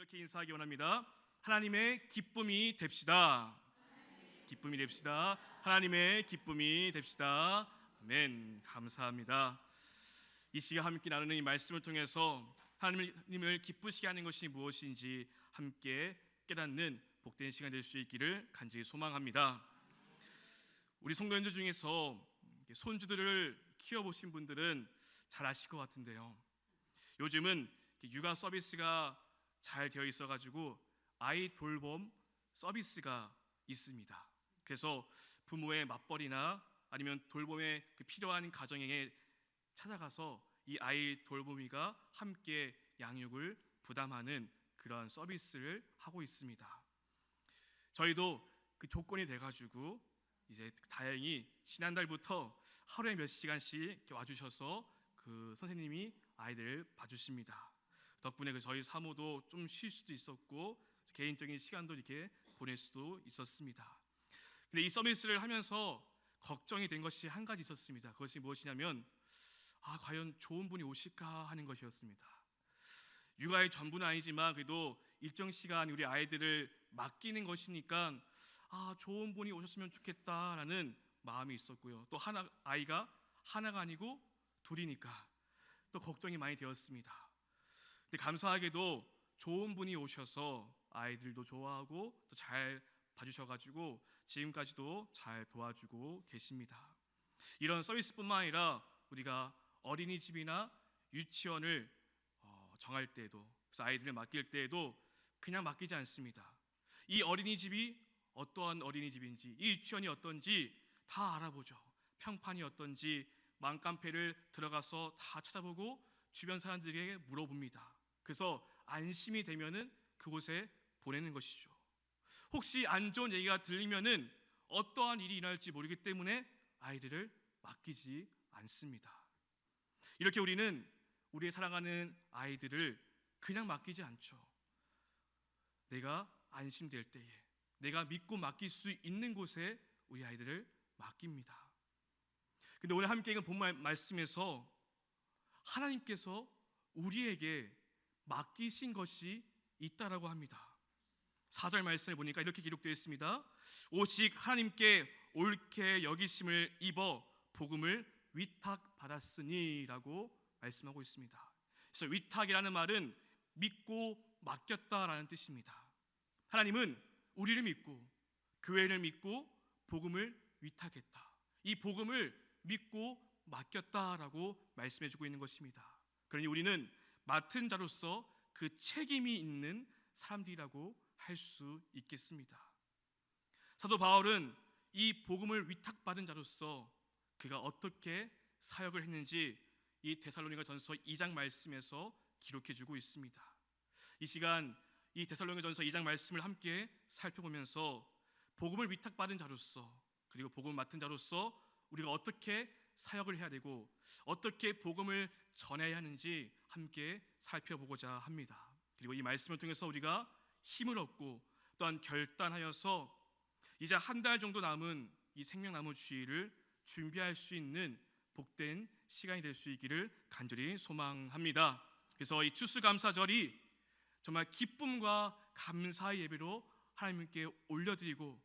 이렇게 인사하기 원합니다. 하나님의 기쁨이 됩시다. 기쁨이 됩시다. 하나님의 기쁨이 됩시다. 아멘. 감사합니다. 이 시간 함께 나누는 이 말씀을 통해서 하나님을 기쁘시게 하는 것이 무엇인지 함께 깨닫는 복된 시간 될 수 있기를 간절히 소망합니다. 우리 성도님들 중에서 손주들을 키워보신 분들은 잘 아실 것 같은데요, 요즘은 육아 서비스가 잘 되어 있어가지고 아이 돌봄 서비스가 있습니다. 그래서 부모의 맞벌이나 아니면 돌봄에 필요한 가정에 찾아가서 이 아이 돌보미가 함께 양육을 부담하는 그런 서비스를 하고 있습니다. 저희도 그 조건이 돼가지고 이제 다행히 지난달부터 하루에 몇 시간씩 와주셔서 그 선생님이 아이들을 봐주십니다. 덕분에 저희 사모도 좀 쉴 수도 있었고 개인적인 시간도 이렇게 보낼 수도 있었습니다. 근데 이 서비스를 하면서 걱정이 된 것이 한 가지 있었습니다. 그것이 무엇이냐면 과연 좋은 분이 오실까 하는 것이었습니다. 육아의 전부는 아니지만 그래도 일정 시간 우리 아이들을 맡기는 것이니까 좋은 분이 오셨으면 좋겠다라는 마음이 있었고요. 또 아이가 하나가 아니고 둘이니까 또 걱정이 많이 되었습니다. 근데 감사하게도 좋은 분이 오셔서 아이들도 좋아하고 또 잘 봐주셔가지고 지금까지도 잘 도와주고 계십니다. 이런 서비스뿐만 아니라 우리가 어린이집이나 유치원을 정할 때에도, 그래서 아이들을 맡길 때에도 그냥 맡기지 않습니다. 이 어린이집이 어떠한 어린이집인지, 이 유치원이 어떤지 다 알아보죠. 평판이 어떤지 맘카페를 들어가서 다 찾아보고 주변 사람들에게 물어봅니다. 그래서 안심이 되면은 그곳에 보내는 것이죠. 혹시 안 좋은 얘기가 들리면은 어떠한 일이 일어날지 모르기 때문에 아이들을 맡기지 않습니다. 이렇게 우리는 우리의 사랑하는 아이들을 그냥 맡기지 않죠. 내가 안심될 때에, 내가 믿고 맡길 수 있는 곳에 우리 아이들을 맡깁니다. 근데 오늘 함께 읽은 본 말씀에서 하나님께서 우리에게 맡기신 것이 있다라고 합니다. 4절 말씀을 보니까 이렇게 기록되어 있습니다. 오직 하나님께 옳게 여기심을 입어 복음을 위탁받았으니 라고 말씀하고 있습니다. 그래서 위탁이라는 말은 믿고 맡겼다라는 뜻입니다. 하나님은 우리를 믿고 교회를 믿고 복음을 위탁했다. 이 복음을 믿고 맡겼다라고 말씀해주고 있는 것입니다. 그러니 우리는 맡은 자로서 그 책임이 있는 사람들이라고 할 수 있겠습니다. 사도 바울은 이 복음을 위탁받은 자로서 그가 어떻게 사역을 했는지 이 데살로니가전서 2장 말씀에서 기록해주고 있습니다. 이 시간 이 데살로니가전서 2장 말씀을 함께 살펴보면서 복음을 위탁받은 자로서, 그리고 복음을 맡은 자로서 우리가 어떻게 사역을 해야 되고 어떻게 복음을 전해야 하는지 함께 살펴보고자 합니다. 그리고 이 말씀을 통해서 우리가 힘을 얻고 또한 결단하여서 이제 한 달 정도 남은 이 생명나무 주일을 준비할 수 있는 복된 시간이 될 수 있기를 간절히 소망합니다. 그래서 이 추수감사절이 정말 기쁨과 감사의 예배로 하나님께 올려드리고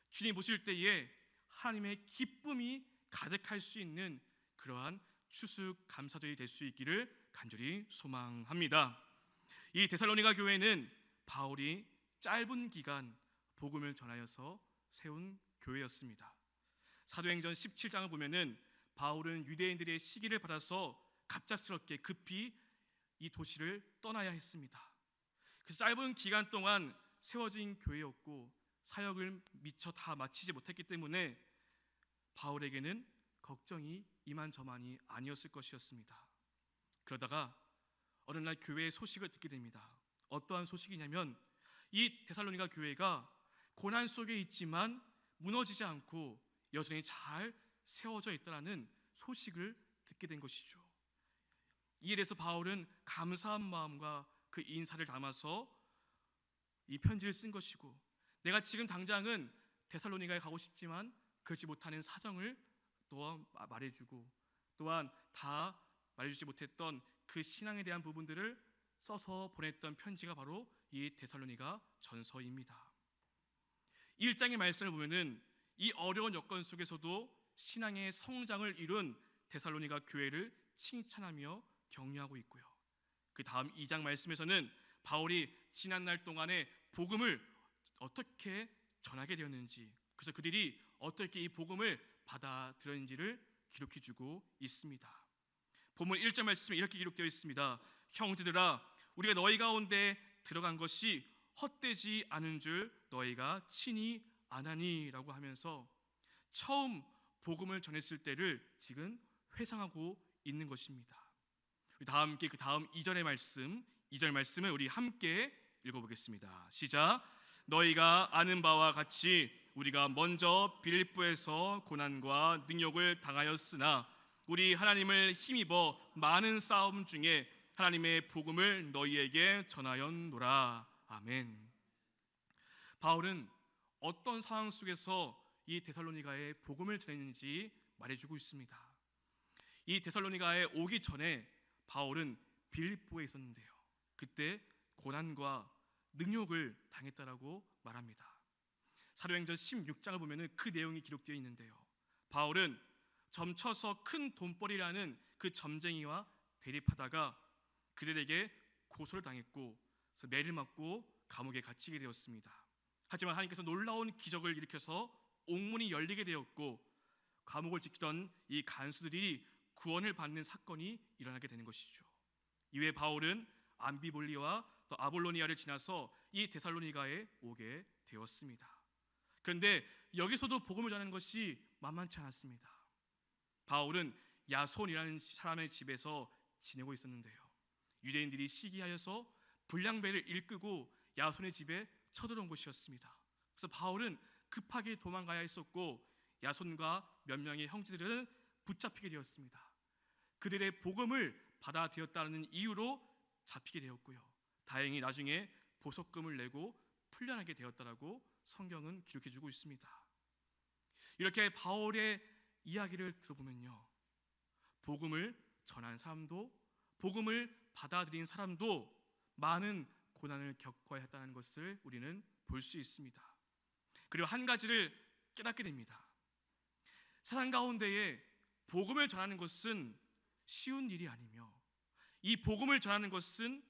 주님 보실 때에 하나님의 기쁨이 가득할 수 있는 그러한 추수감사절이 될 수 있기를 간절히 소망합니다. 이 데살로니가 교회는 바울이 짧은 기간 복음을 전하여서 세운 교회였습니다. 사도행전 17장을 보면은 바울은 유대인들의 시기를 받아서 갑작스럽게 급히 이 도시를 떠나야 했습니다. 그 짧은 기간 동안 세워진 교회였고 사역을 미처 다 마치지 못했기 때문에 바울에게는 걱정이 이만저만이 아니었을 것이었습니다. 그러다가 어느 날 교회의 소식을 듣게 됩니다. 어떠한 소식이냐면 이 데살로니가 교회가 고난 속에 있지만 무너지지 않고 여전히 잘 세워져 있다는 소식을 듣게 된 것이죠. 이에 대해서 바울은 감사한 마음과 그 인사를 담아서 이 편지를 쓴 것이고, 내가 지금 당장은 데살로니가에 가고 싶지만 그렇지 못하는 사정을 또한 말해주고, 또한 다 말해주지 못했던 그 신앙에 대한 부분들을 써서 보냈던 편지가 바로 이 데살로니가 전서입니다. 1장의 말씀을 보면은 이 어려운 여건 속에서도 신앙의 성장을 이룬 데살로니가 교회를 칭찬하며 격려하고 있고요. 그 다음 2장 말씀에서는 바울이 지난 날 동안에 복음을 어떻게 전하게 되었는지, 그래서 그들이 어떻게 이 복음을 받아들였는지를 기록해주고 있습니다. 본문 1절 말씀에 이렇게 기록되어 있습니다. 형제들아, 우리가 너희 가운데 들어간 것이 헛되지 않은 줄 너희가 친히 아나니 라고 하면서 처음 복음을 전했을 때를 지금 회상하고 있는 것입니다. 다 함께 그 다음 2절의 말씀, 2절 말씀을 우리 함께 읽어보겠습니다. 시작. 너희가 아는 바와 같이 우리가 먼저 빌립보에서 고난과 능욕을 당하였으나 우리 하나님을 힘입어 많은 싸움 중에 하나님의 복음을 너희에게 전하였노라. 아멘. 바울은 어떤 상황 속에서 이 데살로니가에 복음을 전했는지 말해주고 있습니다. 이 데살로니가에 오기 전에 바울은 빌립보에 있었는데요, 그때 고난과 능욕을 당했다라고 말합니다. 사도행전 16장을 보면 그 내용이 기록되어 있는데요, 바울은 점쳐서 큰 돈벌이라는 그 점쟁이와 대립하다가 그들에게 고소를 당했고 그래서 매를 맞고 감옥에 갇히게 되었습니다. 하지만 하나님께서 놀라운 기적을 일으켜서 옥문이 열리게 되었고 감옥을 지키던 이 간수들이 구원을 받는 사건이 일어나게 되는 것이죠. 이후에 바울은 암비볼리와 또 아볼로니아를 지나서 이 데살로니가에 오게 되었습니다. 그런데 여기서도 복음을 전하는 것이 만만치 않았습니다. 바울은 야손이라는 사람의 집에서 지내고 있었는데요, 유대인들이 시기하여서 불량배를 일끄고 야손의 집에 쳐들어온 곳이었습니다. 그래서 바울은 급하게 도망가야 했었고 야손과 몇 명의 형제들은 붙잡히게 되었습니다. 그들의 복음을 받아들였다는 이유로 잡히게 되었고요, 다행히 나중에 보석금을 내고 풀려나게 되었다라고 성경은 기록해주고 있습니다. 이렇게 바울의 이야기를 들어보면요, 복음을 전한 사람도 복음을 받아들인 사람도 많은 고난을 겪어야 했다는 것을 우리는 볼 수 있습니다. 그리고 한 가지를 깨닫게 됩니다. 세상 가운데에 복음을 전하는 것은 쉬운 일이 아니며 이 복음을 전하는 것은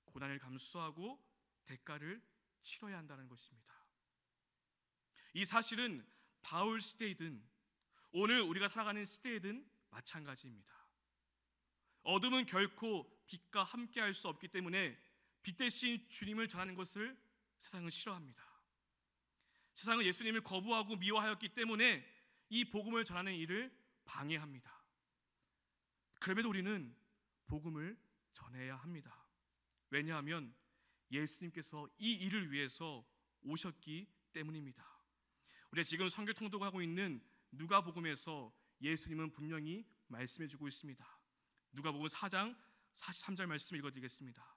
고난을 감수하고 대가를 치러야 한다는 것입니다. 이 사실은 바울 시대이든 오늘 우리가 살아가는 시대이든 마찬가지입니다. 어둠은 결코 빛과 함께할 수 없기 때문에 빛 대신 주님을 전하는 것을 세상은 싫어합니다. 세상은 예수님을 거부하고 미워하였기 때문에 이 복음을 전하는 일을 방해합니다. 그럼에도 우리는 복음을 전해야 합니다. 왜냐하면 예수님께서 이 일을 위해서 오셨기 때문입니다. 우리가 지금 선교 통독하고 있는 누가복음에서 예수님은 분명히 말씀해주고 있습니다. 누가복음 4장 43절 말씀 읽어드리겠습니다.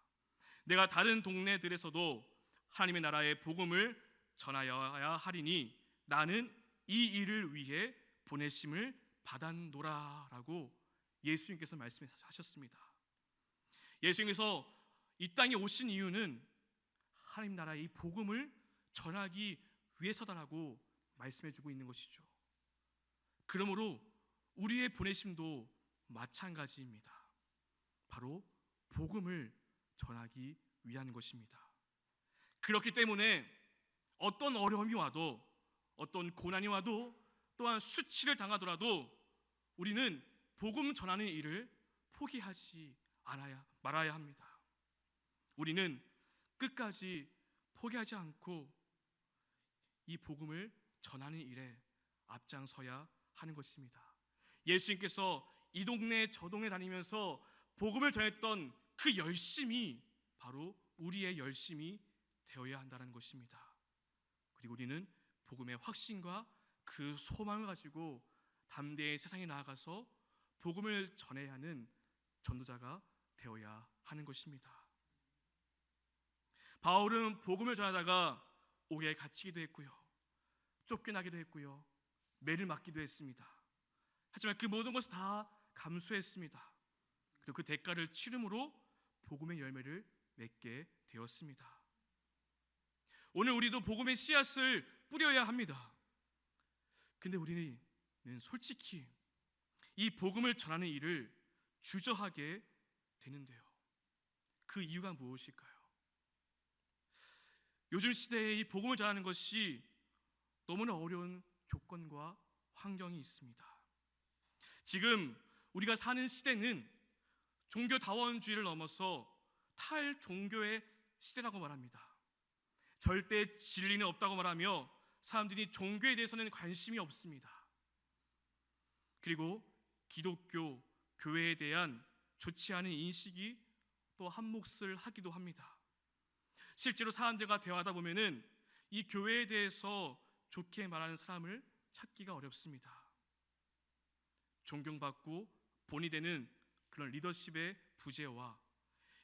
내가 다른 동네들에서도 하나님의 나라의 복음을 전하여야 하리니 나는 이 일을 위해 보내심을 받았노라 라고 예수님께서 말씀하셨습니다. 예수님께서 이 땅에 오신 이유는 하나님 나라의 이 복음을 전하기 위해서다라고 말씀해주고 있는 것이죠. 그러므로 우리의 보내심도 마찬가지입니다. 바로 복음을 전하기 위한 것입니다. 그렇기 때문에 어떤 어려움이 와도 어떤 고난이 와도 또한 수치를 당하더라도 우리는 복음 전하는 일을 포기하지 말아야 합니다. 우리는 끝까지 포기하지 않고 이 복음을 전하는 일에 앞장서야 하는 것입니다. 예수님께서 이 동네 저 동네 다니면서 복음을 전했던 그 열심이 바로 우리의 열심이 되어야 한다는 것입니다. 그리고 우리는 복음의 확신과 그 소망을 가지고 담대히 세상에 나아가서 복음을 전해야 하는 전도자가 되어야 하는 것입니다. 바울은 복음을 전하다가 옥에 갇히기도 했고요, 쫓겨나기도 했고요, 매를 맞기도 했습니다. 하지만 그 모든 것을 다 감수했습니다. 그리고 그 대가를 치름으로 복음의 열매를 맺게 되었습니다. 오늘 우리도 복음의 씨앗을 뿌려야 합니다. 근데 우리는 솔직히 이 복음을 전하는 일을 주저하게 되는데요. 그 이유가 무엇일까요? 요즘 시대에 이 복음을 전하는 것이 너무나 어려운 조건과 환경이 있습니다. 지금 우리가 사는 시대는 종교다원주의를 넘어서 탈종교의 시대라고 말합니다. 절대 진리는 없다고 말하며 사람들이 종교에 대해서는 관심이 없습니다. 그리고 기독교, 교회에 대한 좋지 않은 인식이 또 한몫을 하기도 합니다. 실제로 사람들과 대화하다 보면은 이 교회에 대해서 좋게 말하는 사람을 찾기가 어렵습니다. 존경받고 본이 되는 그런 리더십의 부재와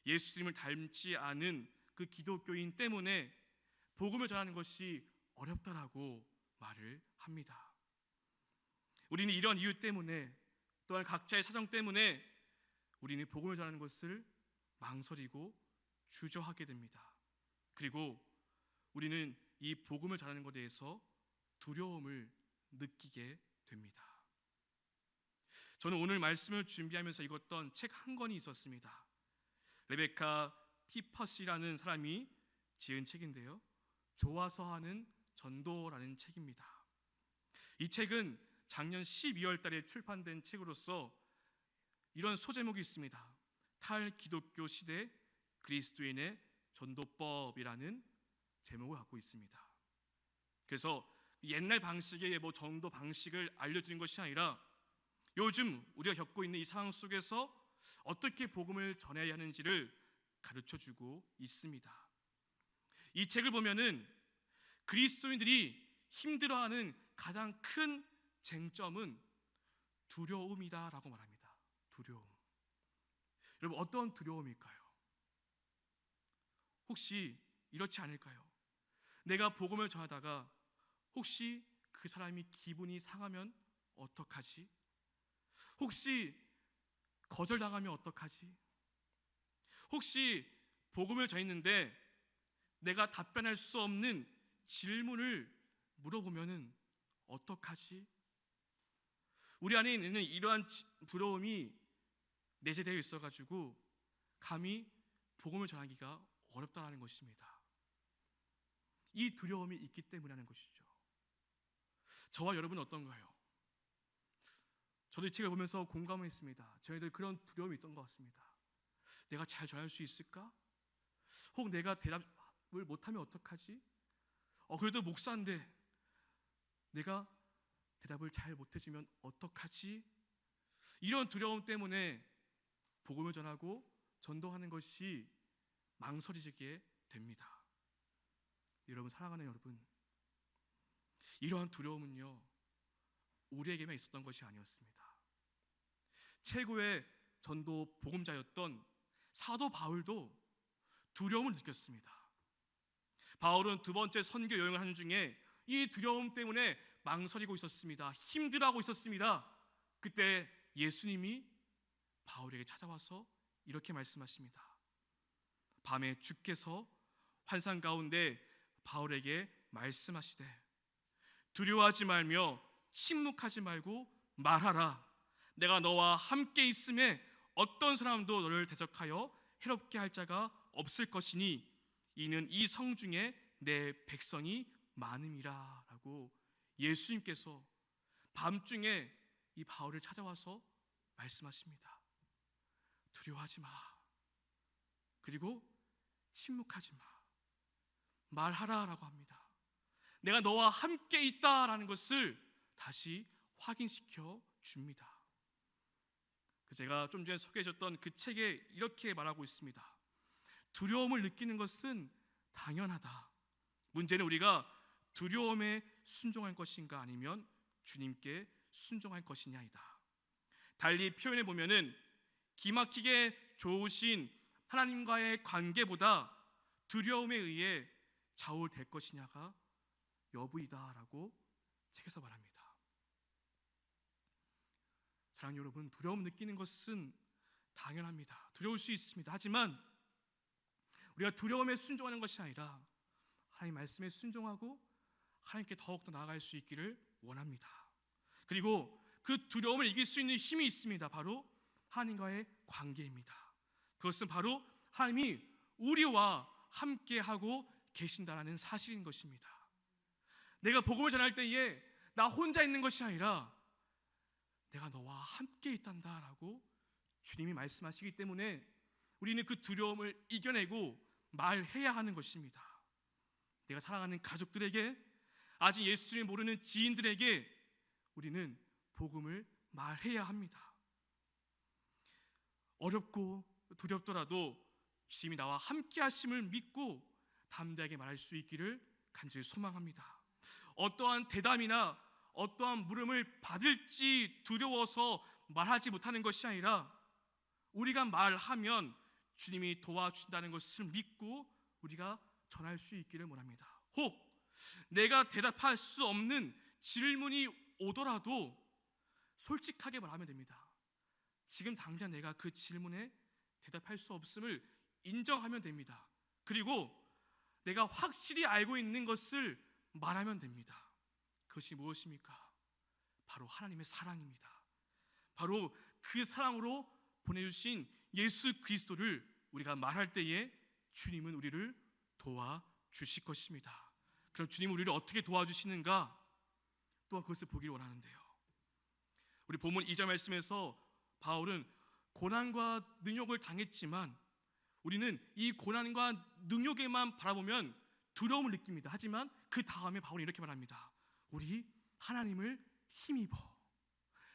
예수님을 닮지 않은 그 기독교인 때문에 복음을 전하는 것이 어렵다라고 말을 합니다. 우리는 이런 이유 때문에 또한 각자의 사정 때문에 우리는 복음을 전하는 것을 망설이고 주저하게 됩니다. 그리고 우리는 이 복음을 전하는 것에 대해서 두려움을 느끼게 됩니다. 저는 오늘 말씀을 준비하면서 읽었던 책 한 권이 있었습니다. 레베카 피퍼스라는 사람이 지은 책인데요, 좋아서 하는 전도라는 책입니다. 이 책은 작년 12월 달에 출판된 책으로서 이런 소제목이 있습니다. 탈기독교 시대 그리스도인의 전도법이라는 제목을 갖고 있습니다. 그래서 옛날 방식의 전도 방식을 알려주는 것이 아니라 요즘 우리가 겪고 있는 이 상황 속에서 어떻게 복음을 전해야 하는지를 가르쳐주고 있습니다. 이 책을 보면은 그리스도인들이 힘들어하는 가장 큰 쟁점은 두려움이다라고 말합니다. 두려움. 여러분, 어떤 두려움일까요? 혹시 이렇지 않을까요? 내가 복음을 전하다가 혹시 그 사람이 기분이 상하면 어떡하지? 혹시 거절당하면 어떡하지? 혹시 복음을 전했는데 내가 답변할 수 없는 질문을 물어보면은 어떡하지? 우리 안에 있는 이러한 두려움이 내재되어 있어가지고 감히 복음을 전하기가 어렵다는 것입니다. 이 두려움이 있기 때문에 하는 것이죠. 저와 여러분은 어떤가요? 저도 이 책을 보면서 공감을 했습니다. 저희들 그런 두려움이 있던 것 같습니다. 내가 잘 전할 수 있을까? 혹 내가 대답을 못하면 어떡하지? 그래도 목사인데 내가 대답을 잘 못해주면 어떡하지? 이런 두려움 때문에 복음을 전하고 전도하는 것이 망설여지게 됩니다. 여러분, 사랑하는 여러분, 이러한 두려움은요, 우리에게만 있었던 것이 아니었습니다. 최고의 전도 복음자였던 사도 바울도 두려움을 느꼈습니다. 바울은 두 번째 선교 여행을 하는 중에 이 두려움 때문에 망설이고 있었습니다. 힘들어하고 있었습니다. 그때 예수님이 바울에게 찾아와서 이렇게 말씀하십니다. 밤에 주께서 환상 가운데 바울에게 말씀하시되 두려워하지 말며 침묵하지 말고 말하라. 내가 너와 함께 있음에 어떤 사람도 너를 대적하여 해롭게 할 자가 없을 것이니 이는 이 성 중에 내 백성이 많음이라 라고 예수님께서 밤중에 이 바울을 찾아와서 말씀하십니다. 두려워하지 마. 그리고 침묵하지 마. 말하라 라고 합니다. 내가 너와 함께 있다라는 것을 다시 확인시켜 줍니다. 제가 좀 전에 소개해줬던 그 책에 이렇게 말하고 있습니다. 두려움을 느끼는 것은 당연하다. 문제는 우리가 두려움에 순종할 것인가 아니면 주님께 순종할 것이냐이다. 달리 표현해 보면은 기막히게 좋으신 하나님과의 관계보다 두려움에 의해 좌우될 것이냐가 여부이다라고 책에서 말합니다. 사랑하는 여러분, 두려움 느끼는 것은 당연합니다. 두려울 수 있습니다. 하지만 우리가 두려움에 순종하는 것이 아니라 하나님 말씀에 순종하고 하나님께 더욱더 나아갈 수 있기를 원합니다. 그리고 그 두려움을 이길 수 있는 힘이 있습니다. 바로 하나님과의 관계입니다. 그것은 바로 하나님이 우리와 함께하고 계신다는 사실인 것입니다. 내가 복음을 전할 때에 나 혼자 있는 것이 아니라 내가 너와 함께 있단다라고 주님이 말씀하시기 때문에 우리는 그 두려움을 이겨내고 말해야 하는 것입니다. 내가 사랑하는 가족들에게, 아직 예수를 모르는 지인들에게 우리는 복음을 말해야 합니다. 어렵고 두렵더라도 주님이 나와 함께 하심을 믿고 담대하게 말할 수 있기를 간절히 소망합니다. 어떠한 대담이나 어떠한 물음을 받을지 두려워서 말하지 못하는 것이 아니라 우리가 말하면 주님이 도와준다는 것을 믿고 우리가 전할 수 있기를 원합니다. 혹 내가 대답할 수 없는 질문이 오더라도 솔직하게 말하면 됩니다. 지금 당장 내가 그 질문에 대답할 수 없음을 인정하면 됩니다. 그리고 내가 확실히 알고 있는 것을 말하면 됩니다. 그것이 무엇입니까? 바로 하나님의 사랑입니다. 바로 그 사랑으로 보내주신 예수 그리스도를 우리가 말할 때에 주님은 우리를 도와주실 것입니다. 그럼 주님은 우리를 어떻게 도와주시는가? 또한 그것을 보기를 원하는데요. 우리 본문 2절 말씀에서 바울은 고난과 능욕을 당했지만 우리는 이 고난과 능욕에만 바라보면 두려움을 느낍니다. 하지만 그 다음에 바울이 이렇게 말합니다. 우리 하나님을 힘입어.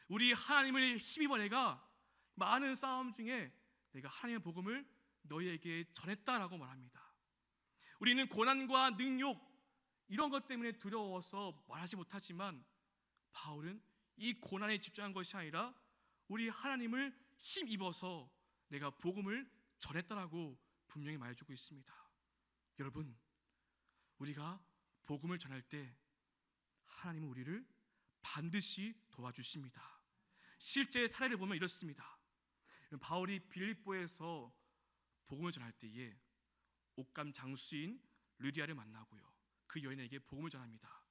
우리 하나님을 힘입어 내가 많은 싸움 중에 내가 하나님의 복음을 너희에게 전했다라고 말합니다. 우리는 고난과 능욕 이런 것 때문에 두려워서 말하지 못하지만 바울은 이 고난에 집중한 것이 아니라 우리 하나님을 힘입어서 내가 복음을 전했다라고 분명히 말해주고 있습니다. 여러분, 우리가 복음을 전할 때 하나님은 우리를 반드시 도와주십니다. 실제 사례를 보면 이렇습니다. 바울이 빌립보에서 복음을 전할 때에 옥감 장수인 르디아를 만나고요, 그 여인에게 복음을 전합니다.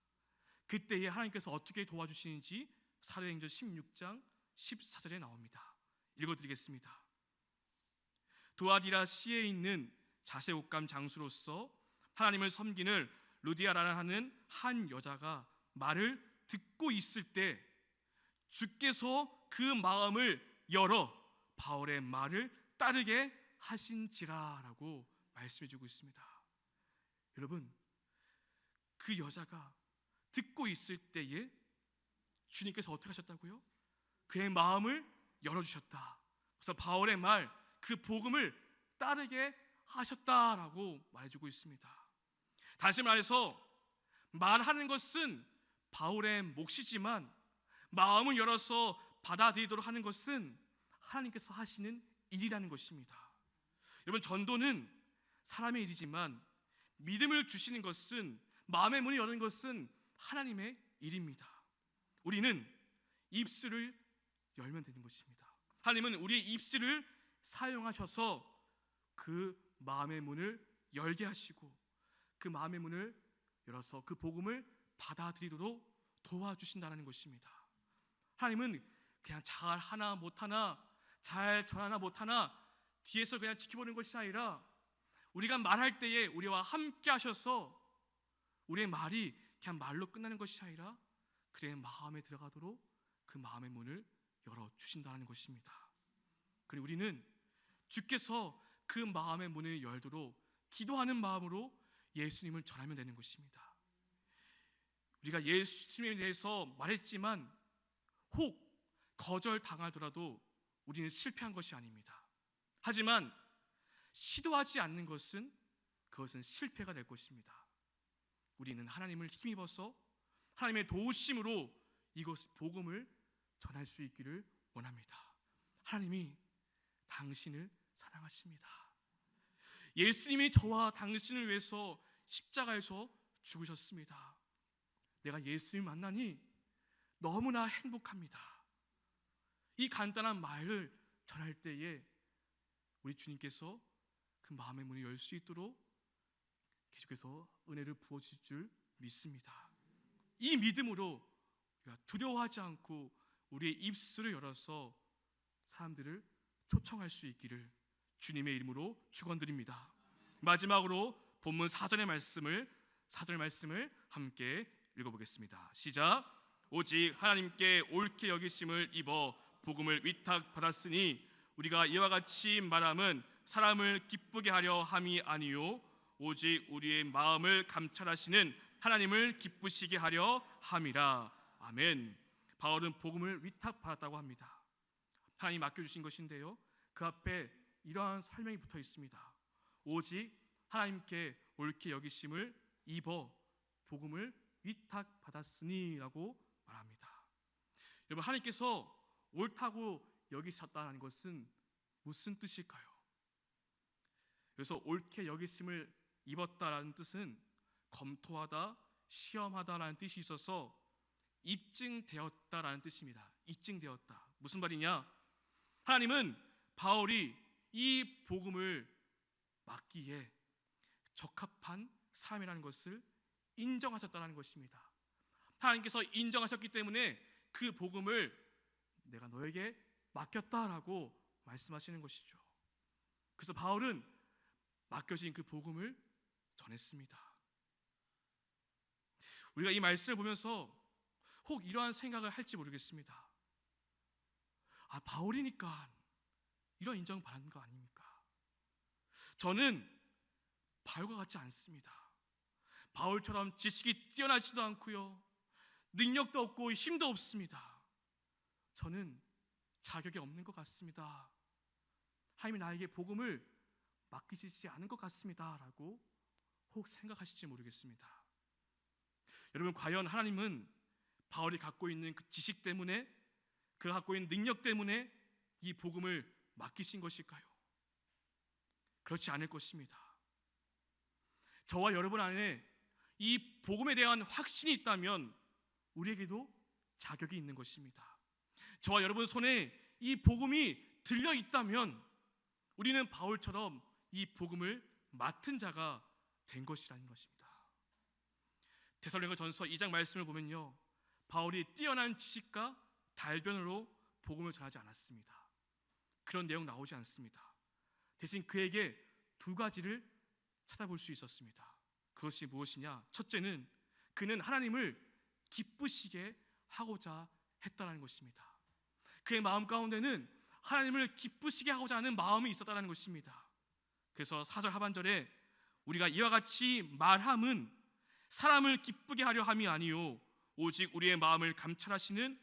그때에 하나님께서 어떻게 도와주시는지 사도행전 16장 14절에 나옵니다. 읽어드리겠습니다. 두아디라 시에 있는 자세 옥감 장수로서 하나님을 섬기는 루디아라는 하는 한 여자가 말을 듣고 있을 때 주께서 그 마음을 열어 바울의 말을 따르게 하신지라라고 말씀해주고 있습니다. 여러분, 그 여자가 듣고 있을 때에 주님께서 어떻게 하셨다고요? 그의 마음을 열어주셨다. 그래서 바울의 말, 그 복음을 따르게 하셨다라고 말해주고 있습니다. 다시 말해서 말하는 것은 바울의 몫이지만 마음을 열어서 받아들이도록 하는 것은 하나님께서 하시는 일이라는 것입니다. 여러분, 전도는 사람의 일이지만 믿음을 주시는 것은, 마음의 문을 여는 것은 하나님의 일입니다. 우리는 입술을 열면 되는 것입니다. 하나님은 우리의 입술을 사용하셔서 그 마음의 문을 열게 하시고 그 마음의 문을 열어서 그 복음을 받아들이도록 도와주신다는 것입니다. 하나님은 그냥 잘 하나 못하나, 잘 전하나 못하나 뒤에서 그냥 지켜보는 것이 아니라 우리가 말할 때에 우리와 함께 하셔서 우리의 말이 그냥 말로 끝나는 것이 아니라 그의 마음에 들어가도록 그 마음의 문을 열어주신다는 것입니다. 그리고 우리는 주께서 그 마음의 문을 열도록 기도하는 마음으로 예수님을 전하면 되는 것입니다. 우리가 예수님에 대해서 말했지만 혹 거절당하더라도 우리는 실패한 것이 아닙니다. 하지만 시도하지 않는 것은 그것은 실패가 될 것입니다. 우리는 하나님을 힘입어서 하나님의 도우심으로 이것 복음을 전할 수 있기를 원합니다. 하나님이 당신을 사랑하십니다. 예수님이 저와 당신을 위해서 십자가에서 죽으셨습니다. 내가 예수님 만나니 너무나 행복합니다. 이 간단한 말을 전할 때에 우리 주님께서 그 마음의 문을 열 수 있도록 계속해서 은혜를 부어주실 줄 믿습니다. 이 믿음으로 우리가 두려워하지 않고 우리의 입술을 열어서 사람들을 초청할 수 있기를 주님의 이름으로 축원드립니다. 마지막으로 본문 4절의 말씀을 함께 읽어보겠습니다. 시작. 오직 하나님께 옳게 여기심을 입어 복음을 위탁받았으니 우리가 이와 같이 말함은 사람을 기쁘게 하려 함이 아니요 오직 우리의 마음을 감찰하시는 하나님을 기쁘시게 하려 함이라. 아멘. 바울은 복음을 위탁받았다고 합니다. 하나님이 맡겨주신 것인데요, 그 앞에 이러한 설명이 붙어 있습니다. 오직 하나님께 옳게 여기심을 입어 복음을 위탁받았으니 라고 말합니다. 여러분, 하나님께서 옳다고 여기셨다는 것은 무슨 뜻일까요? 그래서 옳게 여기심을 입었다라는 뜻은 검토하다, 시험하다라는 뜻이 있어서 입증되었다라는 뜻입니다. 입증되었다. 무슨 말이냐? 하나님은 바울이 이 복음을 맡기에 적합한 사람이라는 것을 인정하셨다는 것입니다. 하나님께서 인정하셨기 때문에 그 복음을 내가 너에게 맡겼다라고 말씀하시는 것이죠. 그래서 바울은 맡겨진 그 복음을 전했습니다. 우리가 이 말씀을 보면서 혹 이러한 생각을 할지 모르겠습니다. 바울이니까 이런 인정 받는 거 아닙니까? 저는 바울과 같지 않습니다. 바울처럼 지식이 뛰어나지도 않고요, 능력도 없고 힘도 없습니다. 저는 자격이 없는 것 같습니다. 하나님이 나에게 복음을 맡기시지 않은 것 같습니다 라고 혹 생각하실지 모르겠습니다. 여러분, 과연 하나님은 바울이 갖고 있는 그 지식 때문에, 그가 갖고 있는 능력 때문에 이 복음을 맡기신 것일까요? 그렇지 않을 것입니다. 저와 여러분 안에 이 복음에 대한 확신이 있다면 우리에게도 자격이 있는 것입니다. 저와 여러분 손에 이 복음이 들려 있다면 우리는 바울처럼 이 복음을 맡은 자가 된 것이라는 것입니다. 데살로니가전서 2장 말씀을 보면요, 바울이 뛰어난 지식과 달변으로 복음을 전하지 않았습니다. 그런 내용 나오지 않습니다. 대신 그에게 두 가지를 찾아볼 수 있었습니다. 그것이 무엇이냐? 첫째는 그는 하나님을 기쁘시게 하고자 했다는 것입니다. 그의 마음 가운데는 하나님을 기쁘시게 하고자 하는 마음이 있었다는 것입니다. 그래서 4절 하반절에 우리가 이와 같이 말함은 사람을 기쁘게 하려 함이 아니요 오직 우리의 마음을 감찰하시는,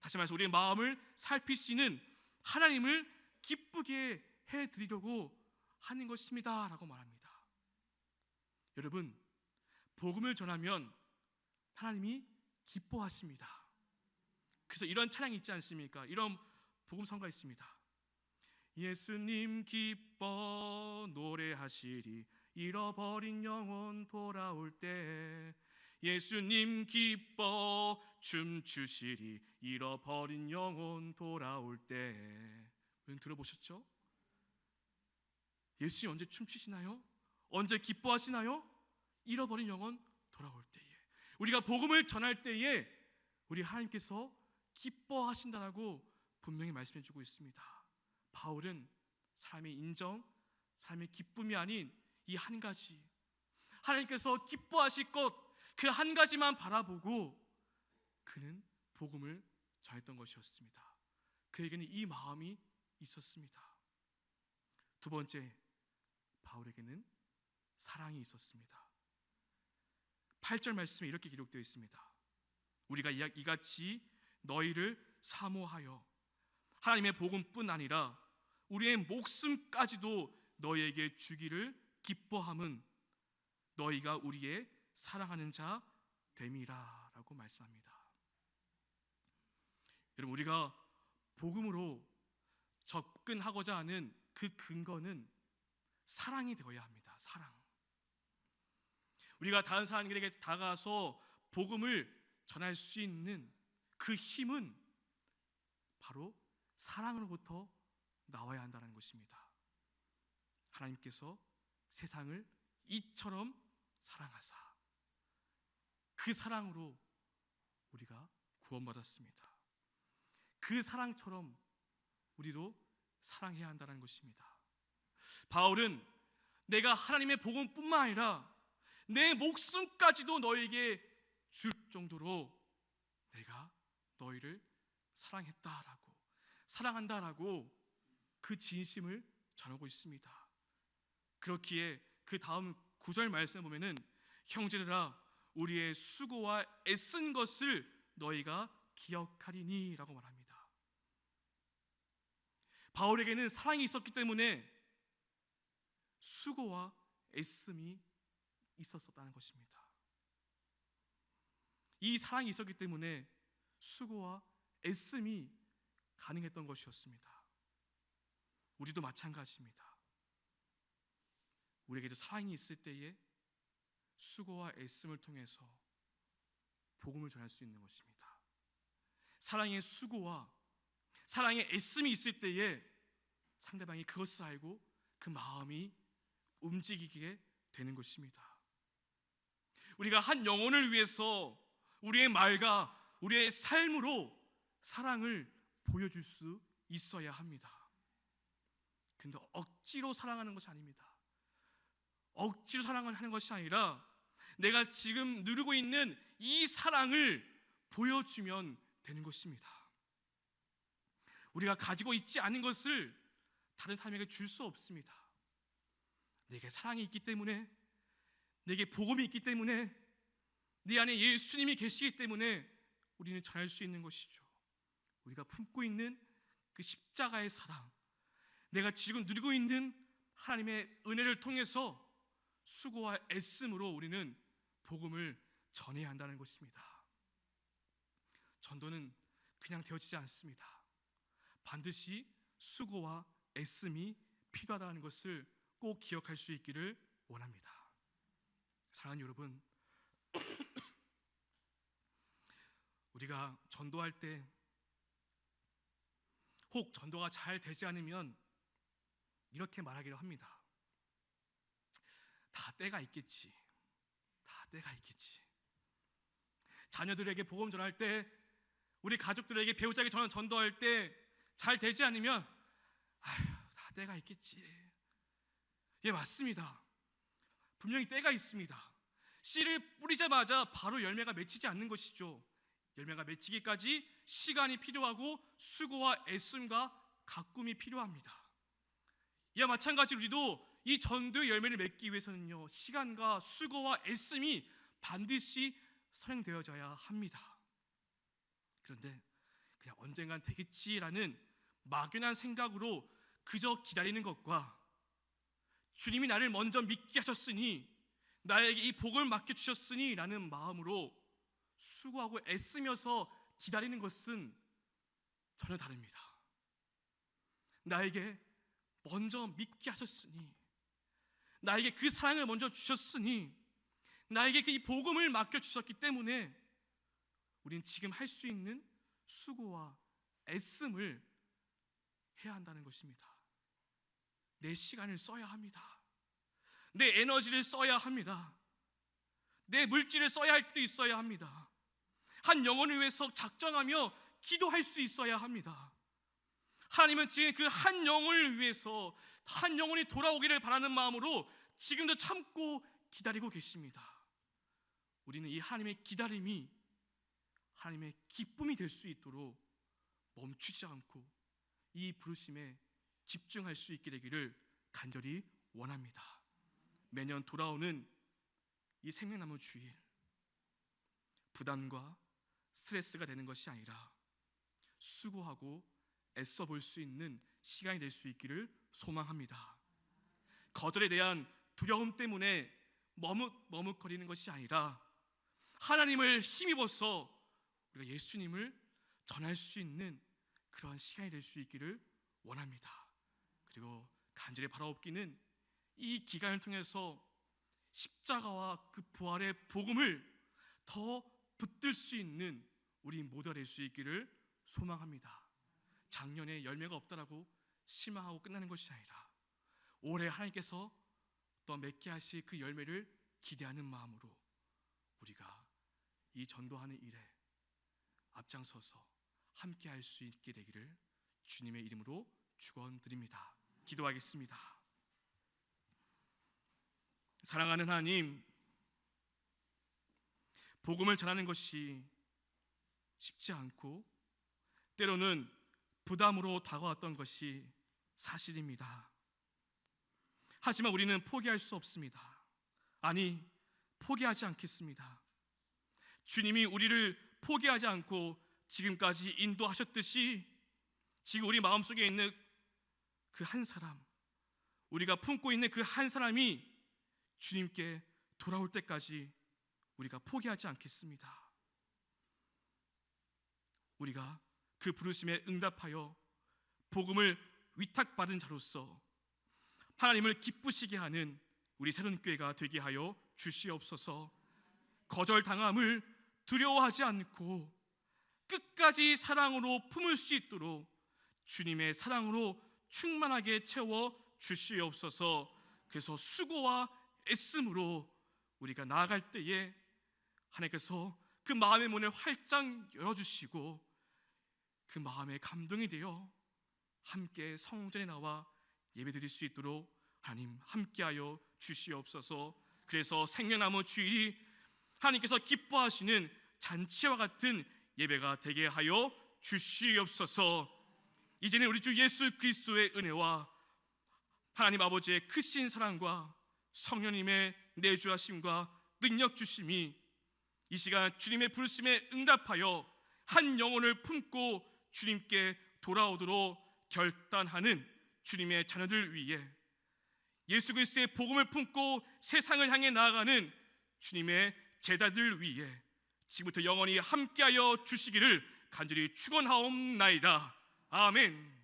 다시 말해서 우리의 마음을 살피시는 하나님을 기쁘게 해드리려고 하는 것입니다 라고 말합니다. 여러분, 복음을 전하면 하나님이 기뻐하십니다. 그래서 이런 찬양이 있지 않습니까? 이런 복음성가 있습니다. 예수님 기뻐 노래하시리 잃어버린 영혼 돌아올 때, 예수님 기뻐 춤추시리 잃어버린 영혼 돌아올 때. 여러분 들어보셨죠? 예수님 언제 춤추시나요? 언제 기뻐하시나요? 잃어버린 영혼 돌아올 때에. 우리가 복음을 전할 때에 우리 하나님께서 기뻐하신다라고 분명히 말씀해 주고 있습니다. 바울은 사람의 인정, 사람의 기쁨이 아닌 이 한 가지, 하나님께서 기뻐하실 것 그 한 가지만 바라보고 그는 복음을 전했던 것이었습니다. 그에게는 이 마음이 있었습니다. 두 번째, 바울에게는 사랑이 있었습니다. 8절 말씀에 이렇게 기록되어 있습니다. 우리가 이같이 너희를 사모하여 하나님의 복음뿐 아니라 우리의 목숨까지도 너희에게 주기를 기뻐함은 너희가 우리의 사랑하는 자 됨이라 라고 말씀합니다. 여러분, 우리가 복음으로 접근하고자 하는 그 근거는 사랑이 되어야 합니다. 사랑. 우리가 다른 사람들에게 다가가서 복음을 전할 수 있는 그 힘은 바로 사랑으로부터 나와야 한다는 것입니다. 하나님께서 세상을 이처럼 사랑하사. 그 사랑으로 우리가 구원받았습니다. 그 사랑처럼 우리도 사랑해야 한다는 것입니다. 바울은 내가 하나님의 복음뿐만 아니라 내 목숨까지도 너에게 줄 정도로 내가 너희를 사랑했다라고, 사랑한다라고 그 진심을 전하고 있습니다. 그렇기에 그 다음 9절 말씀을 보면은 형제들아 우리의 수고와 애쓴 것을 너희가 기억하리니 라고 말합니다. 바울에게는 사랑이 있었기 때문에 수고와 애씀이 있었다는 것입니다. 이 사랑이 있었기 때문에 수고와 애씀이 가능했던 것이었습니다. 우리도 마찬가지입니다. 우리에게도 사랑이 있을 때에 수고와 애씀을 통해서 복음을 전할 수 있는 것입니다. 사랑의 수고와 사랑의 애씀이 있을 때에 상대방이 그것을 알고 그 마음이 움직이게 되는 것입니다. 우리가 한 영혼을 위해서 우리의 말과 우리의 삶으로 사랑을 보여줄 수 있어야 합니다. 근데 억지로 사랑하는 것이 아닙니다. 억지로 사랑을 하는 것이 아니라 내가 지금 누리고 있는 이 사랑을 보여주면 되는 것입니다. 우리가 가지고 있지 않은 것을 다른 사람에게 줄 수 없습니다. 내게 사랑이 있기 때문에, 내게 복음이 있기 때문에, 내 안에 예수님이 계시기 때문에 우리는 전할 수 있는 것이죠. 우리가 품고 있는 그 십자가의 사랑, 내가 지금 누리고 있는 하나님의 은혜를 통해서 수고와 애씀으로 우리는 복음을 전해야 한다는 것입니다. 전도는 그냥 되어지지 않습니다. 반드시 수고와 애씀이 필요하다는 것을 꼭 기억할 수 있기를 원합니다. 사랑하는 여러분, 우리가 전도할 때 혹 전도가 잘 되지 않으면 이렇게 말하기로 합니다. 다 때가 있겠지. 다 때가 있겠지. 자녀들에게 복음 전할 때, 우리 가족들에게 배우자에게 전도할 때 잘 되지 않으면 아휴, 다 때가 있겠지. 예, 맞습니다. 분명히 때가 있습니다. 씨를 뿌리자마자 바로 열매가 맺히지 않는 것이죠. 열매가 맺히기까지 시간이 필요하고 수고와 애씀과 가꿈이 필요합니다. 이와 마찬가지로 우리도 이 전도의 열매를 맺기 위해서는요, 시간과 수고와 애씀이 반드시 선행되어져야 합니다. 그런데 그냥 언젠간 되겠지라는 막연한 생각으로 그저 기다리는 것과 주님이 나를 먼저 믿게 하셨으니, 나에게 이 복을 맡겨주셨으니 라는 마음으로 수고하고 애쓰면서 기다리는 것은 전혀 다릅니다. 나에게 먼저 믿게 하셨으니, 나에게 그 사랑을 먼저 주셨으니, 나에게 그 이 복음을 맡겨주셨기 때문에 우리는 지금 할 수 있는 수고와 애씀을 해야 한다는 것입니다. 내 시간을 써야 합니다. 내 에너지를 써야 합니다. 내 물질을 써야 할 때도 있어야 합니다. 한 영혼을 위해서 작정하며 기도할 수 있어야 합니다. 하나님은 지금 그 한 영혼을 위해서 한 영혼이 돌아오기를 바라는 마음으로 지금도 참고 기다리고 계십니다. 우리는 이 하나님의 기다림이 하나님의 기쁨이 될 수 있도록 멈추지 않고 이 부르심에 집중할 수 있게 되기를 간절히 원합니다. 매년 돌아오는 이 생명나무 주일, 부담과 스트레스가 되는 것이 아니라 수고하고 애써 볼 수 있는 시간이 될 수 있기를 소망합니다. 거절에 대한 두려움 때문에 머뭇거리는 것이 아니라 하나님을 힘입어서 우리가 예수님을 전할 수 있는 그런 시간이 될 수 있기를 원합니다. 그리고 간절히 바라옵기는 이 기간을 통해서 십자가와 그 부활의 복음을 더 붙들 수 있는 우리 모두가 될 수 있기를 소망합니다. 작년에 열매가 없다라고 실망하고 끝나는 것이 아니라 올해 하나님께서 또 맺게 하실 그 열매를 기대하는 마음으로 우리가 이 전도하는 일에 앞장서서 함께 할 수 있게 되기를 주님의 이름으로 축원드립니다. 기도하겠습니다. 사랑하는 하나님, 복음을 전하는 것이 쉽지 않고 때로는 부담으로 다가왔던 것이 사실입니다. 하지만 우리는 포기할 수 없습니다. 아니, 포기하지 않겠습니다. 주님이 우리를 포기하지 않고 지금까지 인도하셨듯이 지금 우리 마음속에 있는 그 한 사람, 우리가 품고 있는 그 한 사람이 주님께 돌아올 때까지 우리가 포기하지 않겠습니다. 우리가 그 부르심에 응답하여 복음을 위탁받은 자로서 하나님을 기쁘시게 하는 우리 새로운교회가 되게 하여 주시옵소서. 거절당함을 두려워하지 않고 끝까지 사랑으로 품을 수 있도록 주님의 사랑으로 충만하게 채워 주시옵소서. 그래서 수고와 애씀으로 우리가 나아갈 때에 하나님께서 그 마음의 문을 활짝 열어주시고 그 마음에 감동이 되어 함께 성전에 나와 예배드릴 수 있도록 하나님 함께하여 주시옵소서. 그래서 생명나무 주일이 하나님께서 기뻐하시는 잔치와 같은 예배가 되게 하여 주시옵소서. 이제는 우리 주 예수 그리스도의 은혜와 하나님 아버지의 크신 사랑과 성령님의 내주하심과 능력 주심이 이 시간 주님의 부르심에 응답하여 한 영혼을 품고 주님께 돌아오도록 결단하는 주님의 자녀들 위해 예수 그리스도의 복음을 품고 세상을 향해 나아가는 주님의 제자들 위해 지금부터 영원히 함께하여 주시기를 간절히 축원하옵나이다. 아멘.